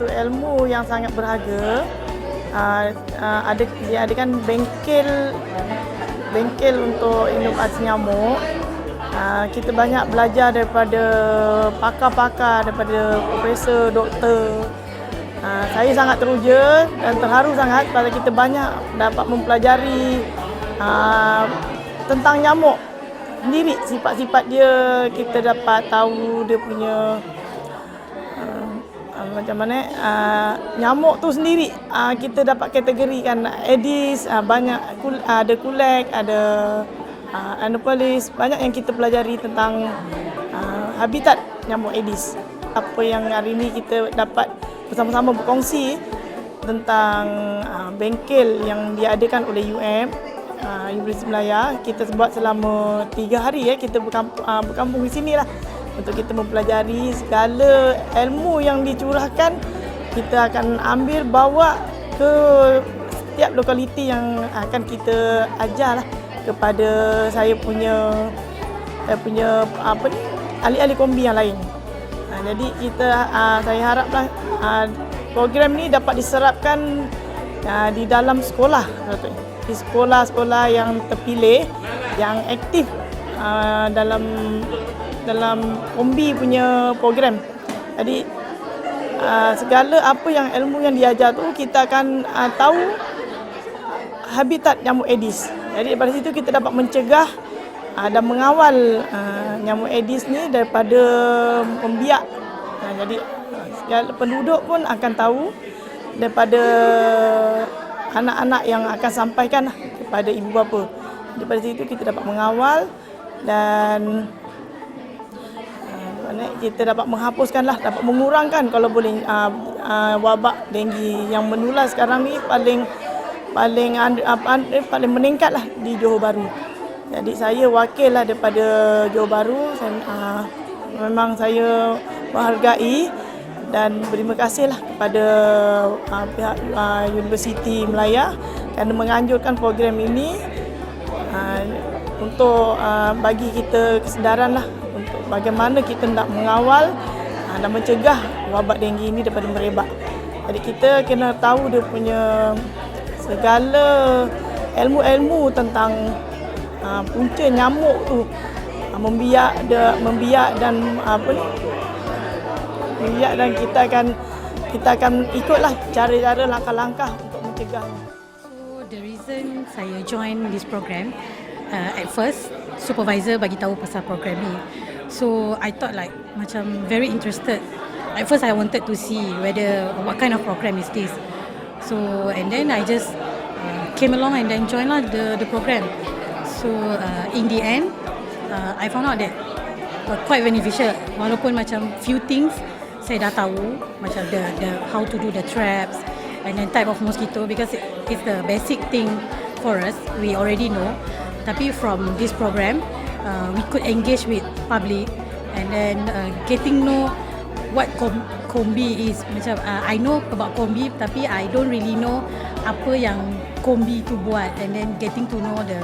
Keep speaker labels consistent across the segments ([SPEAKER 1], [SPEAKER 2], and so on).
[SPEAKER 1] satu ilmu yang sangat berharga. Dia adakan bengkel untuk inovasi nyamuk. Kita banyak belajar daripada pakar-pakar, daripada profesor, doktor. Saya sangat teruja dan terharu sangat pasal kita banyak dapat mempelajari tentang nyamuk sendiri, sifat-sifat dia. Kita dapat tahu dia punya macam mana nyamuk tu sendiri. Kita dapat kategorikan Aedes, banyak ada kulek, ada Anopheles, banyak yang kita pelajari tentang habitat nyamuk Aedes. Apa yang hari ini kita dapat bersama-sama berkongsi tentang bengkel yang diadakan oleh Universiti Melaya. Kita buat selama 3 hari kita berkampung di sini lah untuk kita mempelajari segala ilmu yang dicurahkan. Kita akan ambil bawa ke setiap lokaliti yang akan kita ajar lah kepada saya punya ahli-ahli kombi yang lain. Jadi saya haraplah program ni dapat diserapkan di dalam sekolah, di sekolah-sekolah yang terpilih, yang aktif dalam kombi punya program. Jadi segala apa yang ilmu yang diajar tu kita akan tahu habitat nyamuk Aedes. Jadi daripada situ kita dapat mencegah dan mengawal nyamuk Aedes ni daripada membiak. Jadi segala penduduk pun akan tahu daripada anak-anak yang akan sampaikan kepada ibu bapa. Daripada situ kita dapat mengawal dan kita dapat menghapuskanlah, dapat mengurangkan kalau boleh wabak denggi yang menular sekarang ni paling meningkatlah di Johor Bahru. Jadi saya wakil lah daripada Johor Bahru. Memang saya menghargai dan berterima kasihlah kepada pihak Universiti Melaya kerana menganjurkan program ini untuk bagi kita kesedaran lah untuk bagaimana kita nak mengawal dan mencegah wabak denggi ini daripada merebak. Jadi kita kena tahu dia punya segala ilmu-ilmu tentang punca nyamuk tu membiak dan kita akan ikutlah cara-cara langkah-langkah untuk mencegahnya.
[SPEAKER 2] So the reason saya join this program, at first supervisor bagi tahu pasal program ni. So I thought like macam very interested. At first I wanted to see what kind of program is this. So and then I just came along and then join lah the program. So in the end I found out that quite beneficial. Walaupun macam few things saya dah tahu, macam the how to do the traps and then type of mosquito, because it's the basic thing for us, we already know. Tapi from this program we could engage with public and then getting know what kombi is. Macam I know about kombi tapi I don't really know apa yang kombi tu buat, and then getting to know the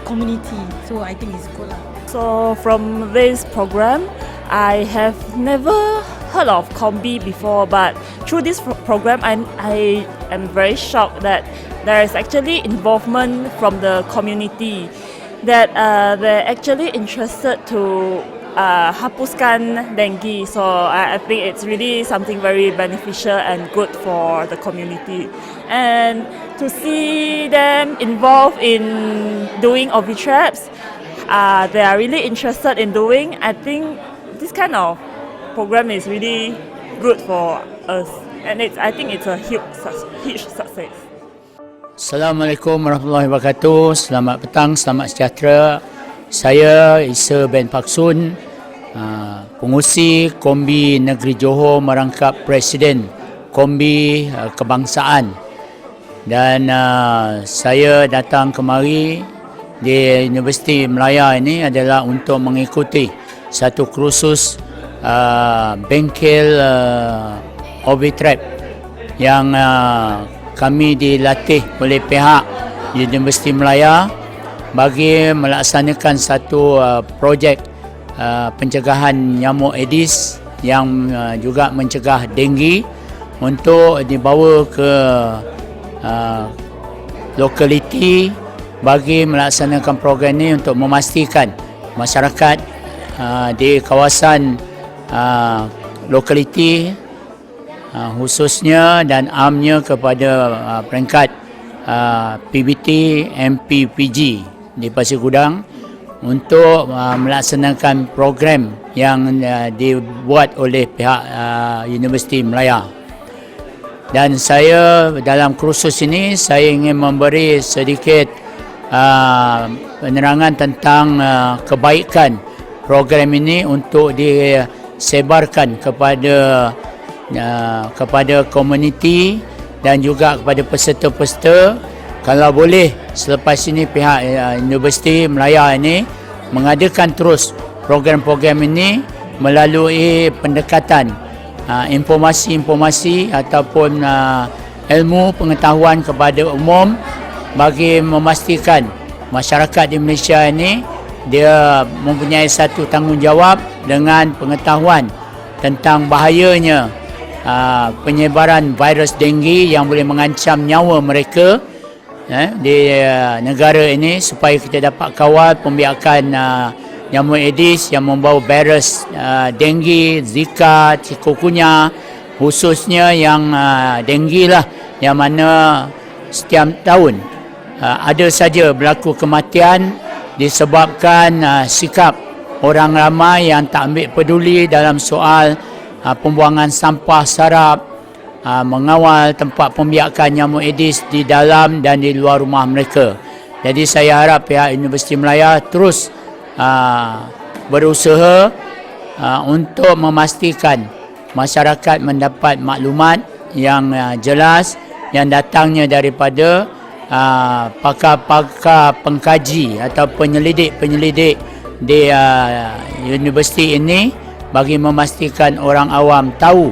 [SPEAKER 2] community. So I think it's good lah.
[SPEAKER 3] So from this program, I have never heard of kombi before, but through this program I am very shocked that there is actually involvement from the community, that they're actually interested to hapuskan dengue. So I think it's really something very beneficial and good for the community. And to see them involved in doing OV traps, they are really interested in doing. I think this kind of program is really good for us, and I think it's a huge success.
[SPEAKER 4] Assalamualaikum warahmatullahi wabarakatuh. Selamat petang, selamat sejahtera. Saya Isa bin Paksun, pengurusi Kombi Negeri Johor merangkap Presiden Kombi Kebangsaan, dan saya datang kemari di Universiti Melaya ini adalah untuk mengikuti satu kursus bengkel OV trap yang kami dilatih oleh pihak Universiti Melaya bagi melaksanakan satu projek pencegahan nyamuk Aedes yang juga mencegah denggi untuk dibawa ke lokaliti bagi melaksanakan program ini untuk memastikan masyarakat di kawasan lokaliti khususnya dan amnya kepada peringkat PBT MPPG di Pasir Gudang untuk melaksanakan program yang dibuat oleh pihak Universiti Melaya. Dan saya dalam kursus ini saya ingin memberi sedikit penerangan tentang kebaikan program ini untuk disebarkan kepada komuniti dan juga kepada peserta-peserta. Kalau boleh selepas ini pihak Universiti Melaya ini mengadakan terus program-program ini melalui pendekatan informasi-informasi ataupun ilmu pengetahuan kepada umum bagi memastikan masyarakat di Malaysia ini dia mempunyai satu tanggungjawab dengan pengetahuan tentang bahayanya penyebaran virus denggi yang boleh mengancam nyawa mereka di negara ini, supaya kita dapat kawal pembiakan nyamuk Aedes yang membawa virus denggi, Zika, chikungunya, khususnya yang denggi lah, yang mana setiap tahun ada saja berlaku kematian disebabkan sikap orang ramai yang tak ambil peduli dalam soal pembuangan sampah sarap, mengawal tempat pembiakan nyamuk Aedes di dalam dan di luar rumah mereka. Jadi saya harap pihak Universiti Melaya terus berusaha untuk memastikan masyarakat mendapat maklumat yang jelas yang datangnya daripada pakar-pakar pengkaji atau penyelidik-penyelidik di universiti ini, bagi memastikan orang awam tahu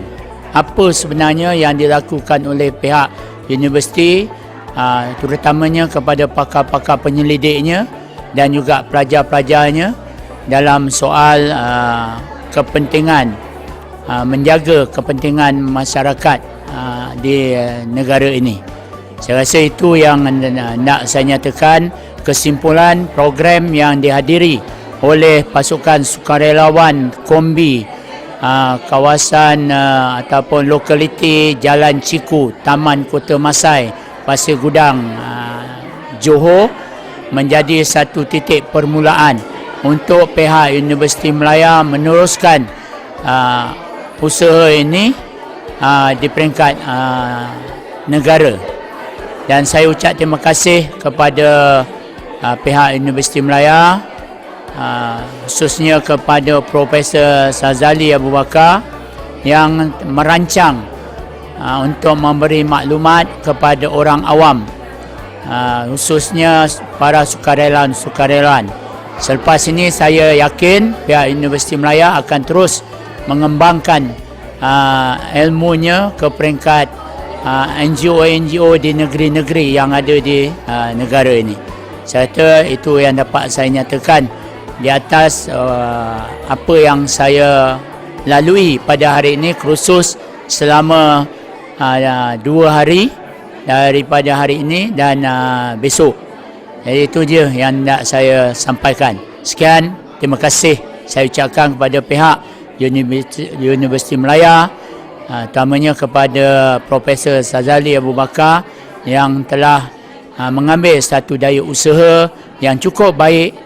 [SPEAKER 4] apa sebenarnya yang dilakukan oleh pihak universiti, terutamanya kepada pakar-pakar penyelidiknya dan juga pelajar-pelajarnya dalam soal kepentingan menjaga kepentingan masyarakat di negara ini. Saya rasa itu yang nak saya nyatakan, kesimpulan program yang dihadiri oleh pasukan sukarelawan Kombi kawasan ataupun lokaliti Jalan Ciku, Taman Kota Masai, Pasir Gudang, Johor menjadi satu titik permulaan untuk pihak Universiti Melaya meneruskan usaha ini di peringkat negara. Dan saya ucap terima kasih kepada pihak Universiti Melaya, khususnya kepada Profesor Sazali Abu Bakar yang merancang untuk memberi maklumat kepada orang awam, khususnya para sukarelawan. Selepas ini saya yakin pihak Universiti Melaya akan terus mengembangkan ilmunya ke peringkat NGO-NGO di negeri-negeri yang ada di negara ini. Saya rasa itu yang dapat saya nyatakan di atas apa yang saya lalui pada hari ini, kursus selama 2 hari daripada hari ini dan besok. Jadi itu je yang nak saya sampaikan. Sekian, terima kasih saya ucapkan kepada pihak Universiti Melaya, terutamanya kepada Profesor Sazali Abu Bakar yang telah mengambil satu daya usaha yang cukup baik,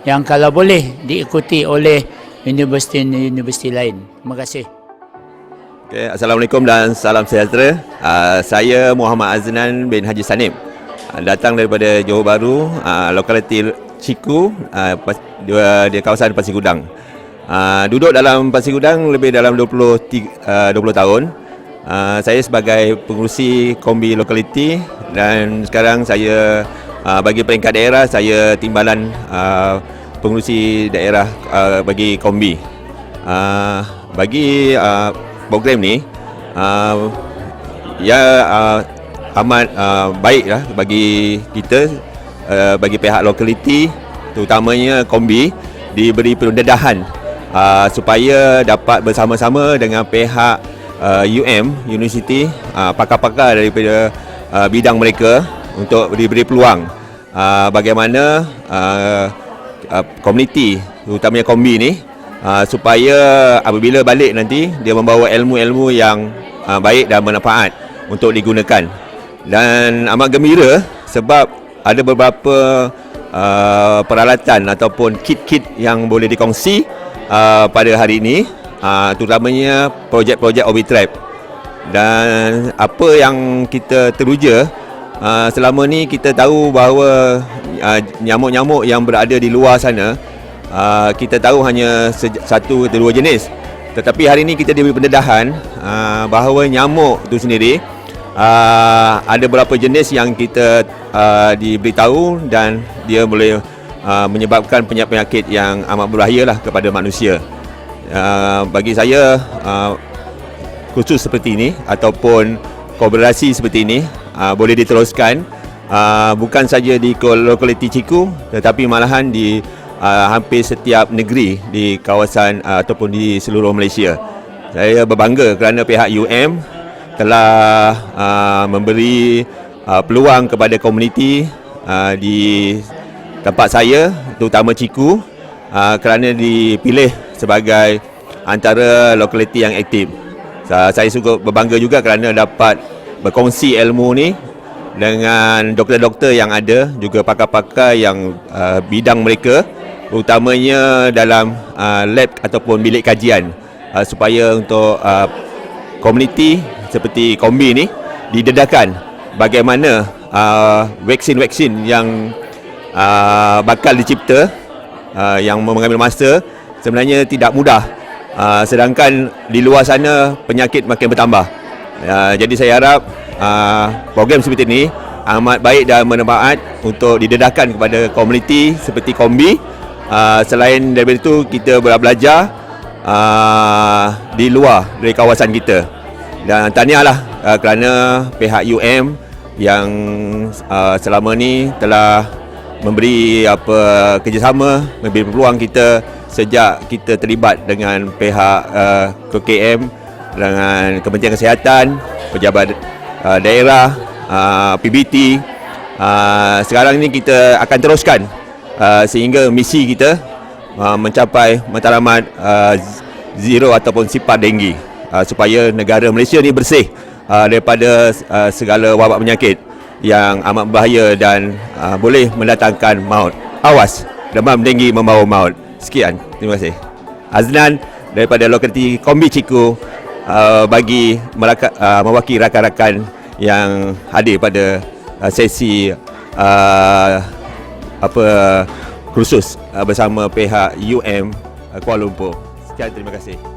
[SPEAKER 4] yang kalau boleh diikuti oleh universiti-universiti lain. Terima kasih.
[SPEAKER 5] Okay, Assalamualaikum dan salam sejahtera. Saya Muhammad Aznan bin Haji Sanim, datang daripada Johor Bahru, lokaliti Ciku, di kawasan Pasir Gudang. Duduk dalam Pasir Gudang lebih dalam 20 tahun. Saya sebagai pengurusi kombi lokaliti dan sekarang saya bagi peringkat daerah saya timbalan pengurusi daerah bagi kombi. Bagi program ni amat baiklah bagi kita, bagi pihak lokaliti terutamanya kombi, diberi pendedahan supaya dapat bersama-sama dengan pihak University, pakar-pakar daripada bidang mereka untuk diberi peluang bagaimana komuniti, terutamanya kombi ni, supaya apabila balik nanti dia membawa ilmu-ilmu yang baik dan bermanfaat untuk digunakan. Dan amat gembira sebab ada beberapa peralatan ataupun kit-kit yang boleh dikongsi pada hari ini, terutamanya projek-projek Orbitrap. Dan apa yang kita teruja selama ni, kita tahu bahawa nyamuk-nyamuk yang berada di luar sana, kita tahu hanya satu atau dua jenis. Tetapi hari ini kita diberi pendedahan bahawa nyamuk itu sendiri ada beberapa jenis yang kita diberitahu dan dia boleh menyebabkan penyakit yang amat berbahaya lah kepada manusia. Bagi saya, khusus seperti ini ataupun kolaborasi seperti ini boleh diteruskan, bukan saja di lokaliti Ciku, tetapi malahan di hampir setiap negeri di kawasan ataupun di seluruh Malaysia. Saya berbangga kerana pihak UM telah memberi peluang kepada komuniti di tempat saya, terutama Ciku, kerana dipilih sebagai antara lokaliti yang aktif. Saya cukup berbangga juga kerana dapat berkongsi ilmu ni dengan doktor-doktor yang ada, juga pakar-pakar yang bidang mereka, terutamanya dalam lab ataupun bilik kajian, supaya untuk komuniti seperti kombi ni didedahkan bagaimana vaksin-vaksin yang bakal dicipta, yang mengambil masa, sebenarnya tidak mudah, sedangkan di luar sana penyakit makin bertambah. Jadi saya harap program seperti ini amat baik dan bermanfaat untuk didedahkan kepada komuniti seperti kombi. Selain daripada itu, kita belajar di luar dari kawasan kita. Dan tahniahlah kerana pihak UM yang selama ni telah memberi kerjasama, memberi peluang kita sejak kita terlibat dengan pihak KKM, dengan Kementerian Kesihatan, pejabat daerah, PBT. Sekarang ini kita akan teruskan sehingga misi kita mencapai matlamat zero ataupun sifar denggi, supaya negara Malaysia ni bersih daripada segala wabak penyakit yang amat berbahaya dan boleh mendatangkan maut. Awas, demam denggi membawa maut. Sekian, terima kasih. Aznan daripada lokaliti Kombi Ciku, bagi mewakili rakan-rakan yang hadir pada sesi khusus bersama pihak UM Kuala Lumpur. Sekian, terima kasih.